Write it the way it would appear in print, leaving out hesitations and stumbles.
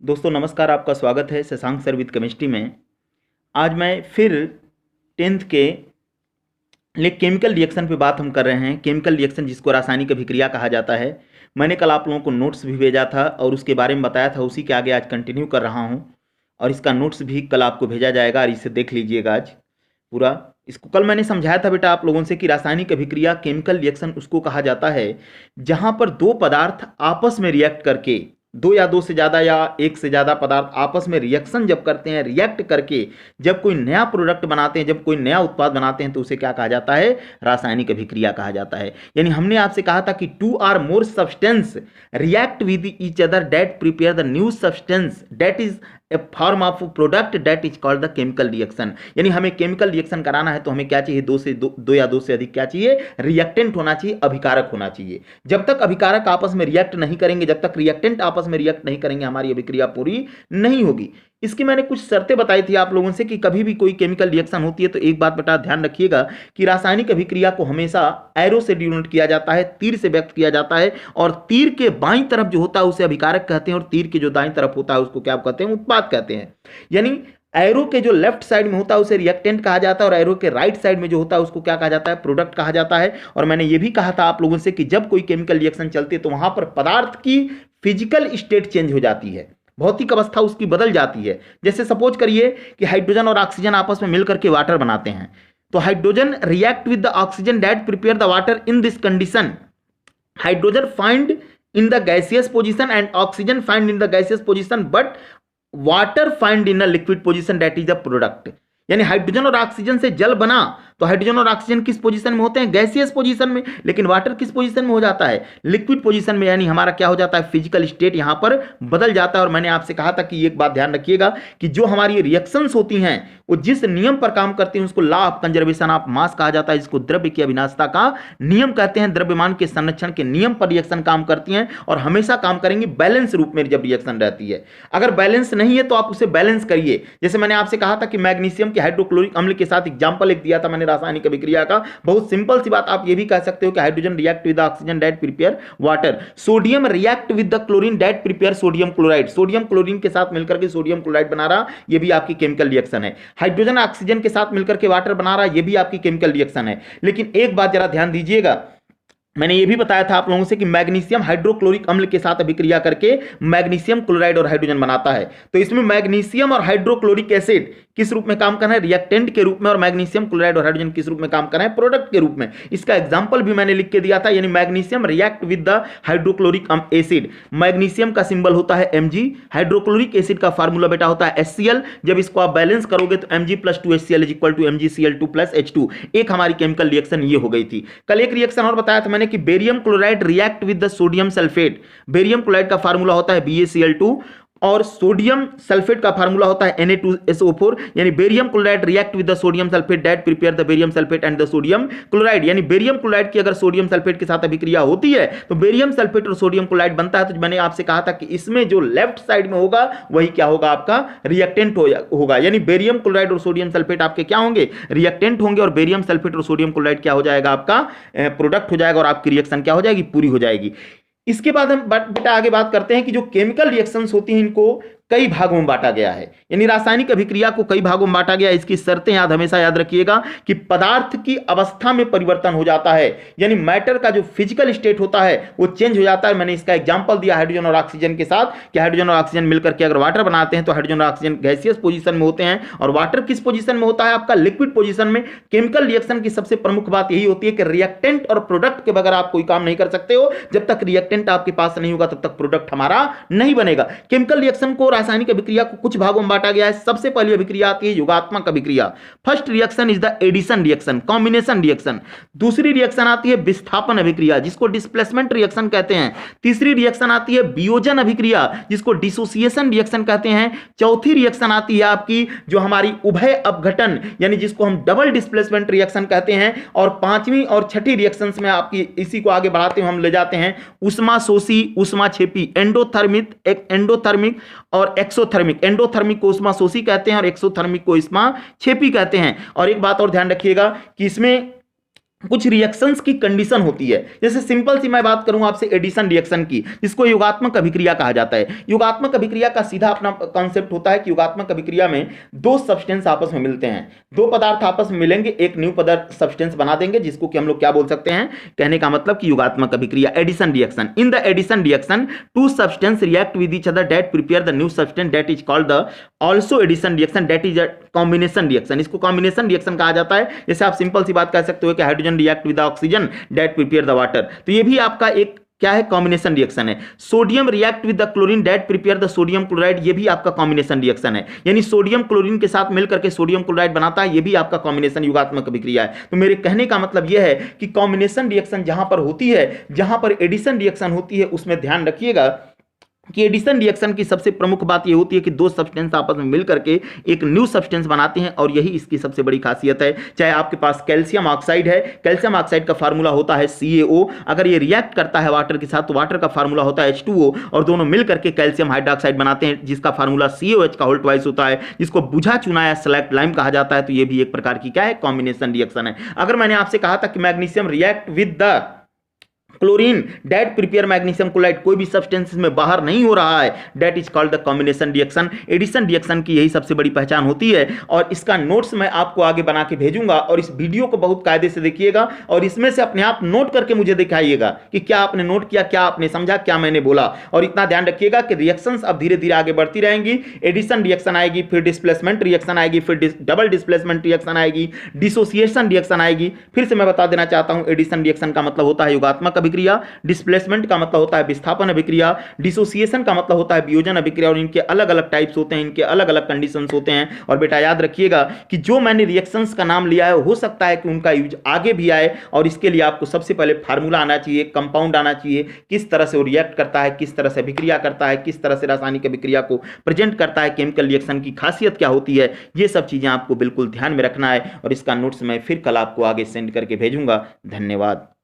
दोस्तों नमस्कार, आपका स्वागत है शशांक सर विद केमिस्ट्री में। आज मैं फिर 10th के लिए केमिकल रिएक्शन पे बात हम कर रहे हैं। केमिकल रिएक्शन जिसको रासायनिक अभिक्रिया कहा जाता है। मैंने कल आप लोगों को नोट्स भी भेजा था और उसके बारे में बताया था, उसी के आगे आज कंटिन्यू कर रहा हूँ और इसका नोट्स भी कल आपको भेजा जाएगा और इसे देख लीजिएगा आज पूरा। इसको कल मैंने समझाया था बेटा आप लोगों से कि रासायनिक अभिक्रिया केमिकल रिएक्शन उसको कहा जाता है जहां पर दो पदार्थ आपस में रिएक्ट करके, दो या दो से ज्यादा या एक से ज्यादा पदार्थ आपस में रिएक्शन जब करते हैं, रिएक्ट करके जब कोई नया प्रोडक्ट बनाते हैं, जब कोई नया उत्पाद बनाते हैं, तो उसे क्या कहा जाता है? रासायनिक अभिक्रिया कहा जाता है। यानी हमने आपसे कहा था कि two or more substance react with each other that prepare the new substance that is a form of product that is called the chemical reaction. यानी हमें केमिकल रिएक्शन कराना है तो हमें क्या चाहिए? दो या दो से अधिक क्या चाहिए? रिएक्टेंट होना चाहिए, अभिकारक होना चाहिए। जब तक अभिकारक आपस में रिएक्ट नहीं करेंगे, जब तक रिएक्टेंट आपस में रिएक्ट नहीं करेंगे, हमारी अभिक्रिया पूरी नहीं होगी। इसकी मैंने कुछ शर्तें बताई थी आप लोगों से कि कभी भी कोई केमिकल रिएक्शन होती है तो एक बात बेटा ध्यान रखिएगा कि रासायनिक अभिक्रिया को हमेशा एरो से डिनोट किया जाता है, तीर से व्यक्त किया जाता है, और तीर के बाईं तरफ जो होता है उसे अभिकारक कहते हैं और तीर के जो दाईं तरफ होता है उसको क्या कहते हैं? उत्पाद कहते हैं। यानी एरो के जो लेफ्ट साइड में होता है उसे रिएक्टेंट कहा जाता है और एरो के राइट साइड में जो होता है उसको क्या कहा जाता है? प्रोडक्ट कहा जाता है। और मैंने ये भी कहा था आप लोगों से कि जब कोई केमिकल रिएक्शन चलती है तो वहां पर पदार्थ की फिजिकल स्टेट चेंज हो जाती है, भौतिक अवस्था उसकी बदल जाती है। जैसे सपोज करिए कि हाइड्रोजन और ऑक्सीजन आपस में मिलकर के वाटर बनाते हैं, तो hydrogen react with the oxygen that prepare the water. In this condition hydrogen find in the gaseous position and oxygen find in the gaseous position but water find in a liquid position, that is the product। यानी hydrogen और oxygen से जल बना तो hydrogen और oxygen किस position में होते हैं? गैसियस पोजीशन में। लेकिन वाटर किस पोजीशन में हो जाता है? लिक्विड पोजीशन में। यानी हमारा क्या हो जाता है? फिजिकल स्टेट यहां पर बदल जाता है। और मैंने आपसे कहा था कि एक बात ध्यान रखिएगा कि जो हमारी रिएक्शंस होती हैं वो जिस नियम पर काम करती हैं उसको law of conservation of mass कहा जाता है, जिसको द्रव्य की अविनाशिता का नियम कहते हैं। द्रव्यमान के संरक्षण के नियम पर रिएक्शन काम करती हैं और हमेशा काम करेंगी बैलेंस रूप में। जब रिएक्शन रहती है, अगर बैलेंस नहीं है तो आप उसे बैलेंस करिए। जैसे मैंने आपसे कहा था कि मैग्नीशियम के हाइड्रोक्लोरिक अम्ल के साथ एग्जांपल एक दिया था मैंने रासायनिक अभिक्रिया का। बहुत सिंपल सी बात, आप ये भी कह सकते हो कि hydrogen react with oxygen that prepare water. Sodium react with the chlorine that prepare sodium chloride. Sodium chlorine के साथ मिलकर के सोडियम क्लोराइड बना रहा, ये भी आपकी केमिकल रिएक्शन है। हाइड्रोजन ऑक्सीजन के साथ मिलकर के वाटर बना रहा, ये भी आपकी केमिकल रिएक्शन है। लेकिन एक बात जरा ध्यान दीजिएगा, मैंने ये भी बताया था आप लोगों से कि मैग्नीशियम हाइड्रोक्लोरिक अम्ल के साथ अभिक्रिया करके मैग्नीशियम क्लोराइड और हाइड्रोजन बनाता है। तो इसमें मैग्नीशियम और हाइड्रोक्लोरिक एसिड किस रूप में काम कर रहे हैं? रिएक्टेंट के रूप में। और मैग्नीशियम क्लोराइड और हाइड्रोजन किस रूप में काम कर रहे हैं? प्रोडक्ट के रूप में। इसका एग्जांपल भी मैंने लिख के दिया था। यानी magnesium react with the hydrochloric acid. Magnesium का सिंबल होता है Mg, हाइड्रोक्लोरिक एसिड का फार्मूला बेटा होता है HCl। जब इसको आप बैलेंस करोगे तो Mg + 2HCl is equal to MgCl2 + H2। एक हमारी केमिकल रिएक्शन ये हो गई थी। कल एक रिएक्शन और बताया था मैंने कि barium chloride react with the sodium sulphate. Barium chloride का फार्मूला होता है BaCl2 और सोडियम सल्फेट का फार्मूला होता है Na2SO4। यानी barium chloride react with the sodium sulphate that prepare the barium sulphate and the sodium chloride. यानी barium chloride की अगर सोडियम सल्फेट के साथ अभिक्रिया होती है तो बेरियम सल्फेट और सोडियम क्लोराइड बनता है। तो मैंने आपसे कहा था कि इसमें जो लेफ्ट साइड में होगा वही क्या होगा? आपका रिएक्टेंट होगा। यानी बेरियम क्लोराइड और सोडियम सल्फेट आपके क्या होंगे? रिएक्टेंट होंगे और बेरियम सल्फेट और सोडियम क्लोराइड क्या हो जाएगा? आपका प्रोडक्ट हो जाएगा और आपकी रिएक्शन क्या हो जाएगी? पूरी हो जाएगी। इसके बाद हम बेटा आगे बात करते हैं कि जो केमिकल रिएक्शंस होती हैं इनको कई भागों में बांटा गया है। यानी रासायनिक अभिक्रिया को कई भागों में बांटा गया है। इसकी शर्तें हमेशा याद रखिएगा कि पदार्थ की अवस्था में परिवर्तन हो जाता है, यानी मैटर का जो फिजिकल स्टेट होता है वो चेंज हो जाता है। मैंने इसका एग्जांपल दिया हाइड्रोजन और ऑक्सीजन के साथ कि हाइड्रोजन और ऑक्सीजन मिलकर के अगर वाटर बनाते हैं तो हाइड्रोजन और ऑक्सीजन गैसियस पोजीशन में होते हैं और वाटर किस पोजीशन में होता है? आपका लिक्विड पोजीशन में। केमिकल रिएक्शन की सबसे प्रमुख बात यही होती है कि रिएक्टेंट और प्रोडक्ट के बगैर आप कोई काम नहीं कर सकते हो। जब तक रिएक्टेंट आपके पास नहीं होगा तब तक प्रोडक्ट हमारा नहीं बनेगा। केमिकल रिएक्शन को, रासायनिक अभिक्रिया को कुछ भागों में बांटा गया है। सबसे पहली अभिक्रिया आती है योगात्मक अभिक्रिया। First reaction is the addition reaction, combination reaction. दूसरी रिएक्शन आती है विस्थापन अभिक्रिया जिसको डिस्प्लेसमेंट रिएक्शन कहते हैं। तीसरी रिएक्शन आती है वियोजन अभिक्रिया जिसको डिसोसिएशन रिएक्शन कहते हैं। चौथी रिएक्शन आती है आपकी जो हमारी उभय अपघटन यानी जिसको हम डबल डिस्प्लेसमेंट रिएक्शन कहते हैं। और पांचवी और छठी रिएक्शंस में आपकी इसी को आगे बढ़ाते हुए हम ले जाते हैं उष्माशोषी, उष्माक्षेपी, एंडोथर्मिक और एक्सोथर्मिक। एंडोथर्मिक को उष्माशोषी कहते हैं और एक्सोथर्मिक को उष्माक्षेपी कहते हैं। और एक बात और ध्यान रखिएगा कि इसमें कुछ रिएक्शंस की कंडीशन होती है। जैसे सिंपल सी मैं बात करूं आपसे एडिशन रिएक्शन की, जिसको योगात्मक अभिक्रिया कहा जाता है। योगात्मक अभिक्रिया का सीधा अपना कॉन्सेप्ट होता है कि योगात्मक अभिक्रिया में दो सब्सटेंस आपस में मिलते हैं, दो पदार्थ आपस में मिलेंगे, एक न्यू पदार्थ सब्सटेंस बना देंगे, जिसको कि हम लोग क्या बोल सकते हैं, कहने का मतलब कि योगात्मक अभिक्रिया, addition reaction. In the addition reaction two substance react with each other that prepare the new substance, that is called the also addition reaction, that is a combination reaction. इसको कॉम्बिनेशन रिएक्शन कहा जाता है। जैसे आप simple सी बात कह सकते हो कि hydrogen react with oxygen that prepare the water, तो ये भी आपका एक क्या है, कॉम्बिनेशन रिएक्शन है। Sodium react with the chlorine that prepare the sodium chloride, ये भी आपका कॉम्बिनेशन रिएक्शन है। यानी सोडियम क्लोरीन के साथ मिलकर के सोडियम क्लोराइड बनाता है, ये भी आपका कॉम्बिनेशन योगात्मक अभिक्रिया है। तो मेरे कहने का मतलब यह है कि कॉम्बिनेशन रिएक्शन जहां पर होती है, जहां पर एडिशन रिएक्शन होती है, उसमें ध्यान रखिएगा कि एडिशन रिएक्शन की सबसे प्रमुख बात यह होती है कि दो सब्सटेंस आपस में मिलकर के एक न्यू सब्सटेंस बनाते हैं, और यही इसकी सबसे बड़ी खासियत है। चाहे आपके पास कैल्शियम ऑक्साइड है, कैल्शियम ऑक्साइड का फार्मूला होता है CaO, अगर ये रिएक्ट करता है वाटर के साथ तो वाटर का फार्मूला होता है H2O, और दोनों मिलकर के कैल्शियम हाइड्रोक्साइड बनाते हैं, जिसका फार्मूला CaOH का होल ट्वाइस होता है, जिसको बुझा चुना या सेलेक्ट लाइम कहा जाता है। तो ये भी एक प्रकार की क्या है, कॉम्बिनेशन रिएक्शन है। अगर मैंने आपसे कहा था कि magnesium react with the chlorine that prepare magnesium chloride, कोई भी सब्सटेंस में बाहर नहीं हो रहा है, that is called the combination reaction. Addition reaction की यही सबसे बड़ी पहचान होती है, और इसका नोट्स मैं आपको आगे बना के भेजूंगा, और इस वीडियो को बहुत कायदे से देखिएगा, और इसमें से अपने आप नोट करके मुझे दिखाइएगा कि क्या आपने नोट किया, क्या आपने समझा, क्या मैंने बोला। और इतना ध्यान रखिएगा कि रिएक्शंस अब धीरे धीरे आगे बढ़ती रहेंगी। एडिशन रिएक्शन आएगी, फिर डिस्प्लेसमेंट रिएक्शन आएगी, फिर डबल डिस्प्लेसमेंट रिएक्शन आएगी, डिसोसिएशन रिएक्शन आएगी। फिर से मैं बता देना चाहता हूं, एडिशन रिएक्शन का मतलब होता है योगात्मक अभिक्रिया, डिस्प्लेसमेंट का मतलब होता है विस्थापन अभिक्रिया, डिसोसिएशन का मतलब होता है वियोजन अभिक्रिया, और इनके अलग अलग टाइप्स होते हैं, इनके अलग अलग कंडीशंस होते हैं। और बेटा याद रखिएगा कि जो मैंने रिएक्शंस का नाम लिया है, हो सकता है कि उनका यूज आगे भी आए, और इसके लिए आपको सबसे पहले फार्मूला आना चाहिए, कंपाउंड आना चाहिए, किस तरह से वो रिएक्ट करता है, किस तरह से अभिक्रिया करता है, किस तरह से रासायनिक अभिक्रिया को प्रेजेंट करता है, केमिकल रिएक्शन की खासियत क्या होती है, ये सब चीजें आपको बिल्कुल ध्यान में रखना है। और इसका नोट्स मैं फिर कल आपको आगे सेंड करके भेजूंगा। धन्यवाद।